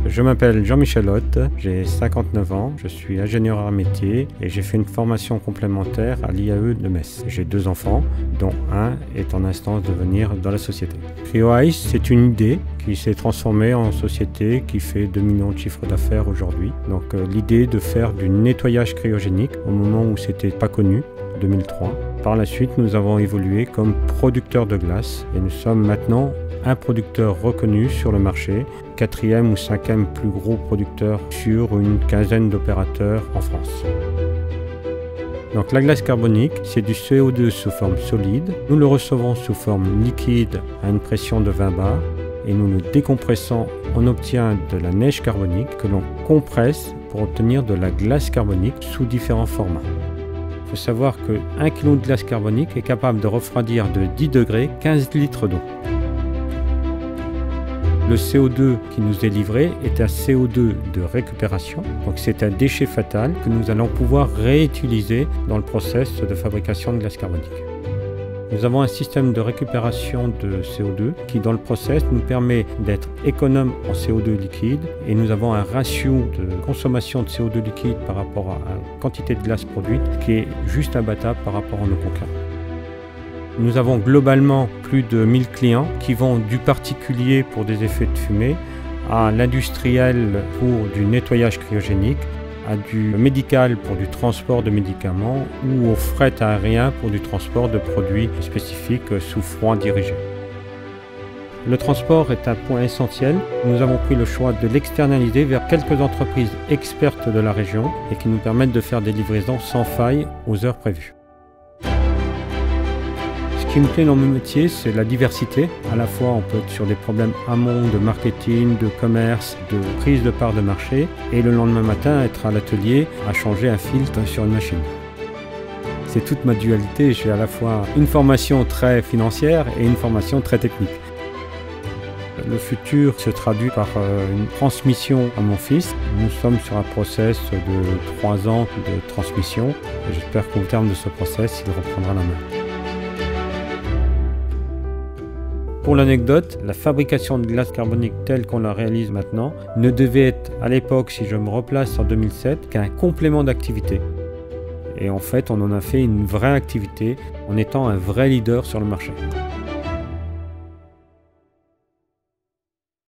Je m'appelle Jean-Michel Hotte, j'ai 59 ans, je suis ingénieur art métier et j'ai fait une formation complémentaire à l'IAE de Metz. J'ai 2 enfants, dont un est en instance de venir dans la société. CryoIce, c'est une idée qui s'est transformée en société qui fait 2 millions de chiffres d'affaires aujourd'hui. Donc l'idée de faire du nettoyage cryogénique au moment où c'était pas connu, 2003. Par la suite, nous avons évolué comme producteur de glace et nous sommes maintenant un producteur reconnu sur le marché, 4e ou 5e plus gros producteur sur une quinzaine d'opérateurs en France. Donc la glace carbonique, c'est du CO2 sous forme solide. Nous le recevons sous forme liquide à une pression de 20 bar et nous le décompressant, on obtient de la neige carbonique que l'on compresse pour obtenir de la glace carbonique sous différents formats. Il faut savoir que 1 kg de glace carbonique est capable de refroidir de 10 degrés 15 litres d'eau. Le CO2 qui nous est livré est un CO2 de récupération, donc c'est un déchet fatal que nous allons pouvoir réutiliser dans le process de fabrication de glace carbonique. Nous avons un système de récupération de CO2 qui, dans le process, nous permet d'être économe en CO2 liquide et nous avons un ratio de consommation de CO2 liquide par rapport à la quantité de glace produite qui est juste imbattable par rapport à nos concurrents. Nous avons globalement plus de 1000 clients qui vont du particulier pour des effets de fumée à l'industriel pour du nettoyage cryogénique, à du médical pour du transport de médicaments ou au fret aérien pour du transport de produits spécifiques sous froid dirigé. Le transport est un point essentiel. Nous avons pris le choix de l'externaliser vers quelques entreprises expertes de la région et qui nous permettent de faire des livraisons sans faille aux heures prévues. Ce qui me plaît dans mon métier, c'est la diversité. À la fois, on peut être sur des problèmes amont de marketing, de commerce, de prise de part de marché, et le lendemain matin, être à l'atelier à changer un filtre sur une machine. C'est toute ma dualité. J'ai à la fois une formation très financière et une formation très technique. Le futur se traduit par une transmission à mon fils. Nous sommes sur un process de 3 ans de transmission. J'espère qu'au terme de ce process, il reprendra la main. Pour l'anecdote, la fabrication de glace carbonique telle qu'on la réalise maintenant ne devait être à l'époque, si je me replace en 2007, qu'un complément d'activité. Et en fait, on en a fait une vraie activité en étant un vrai leader sur le marché.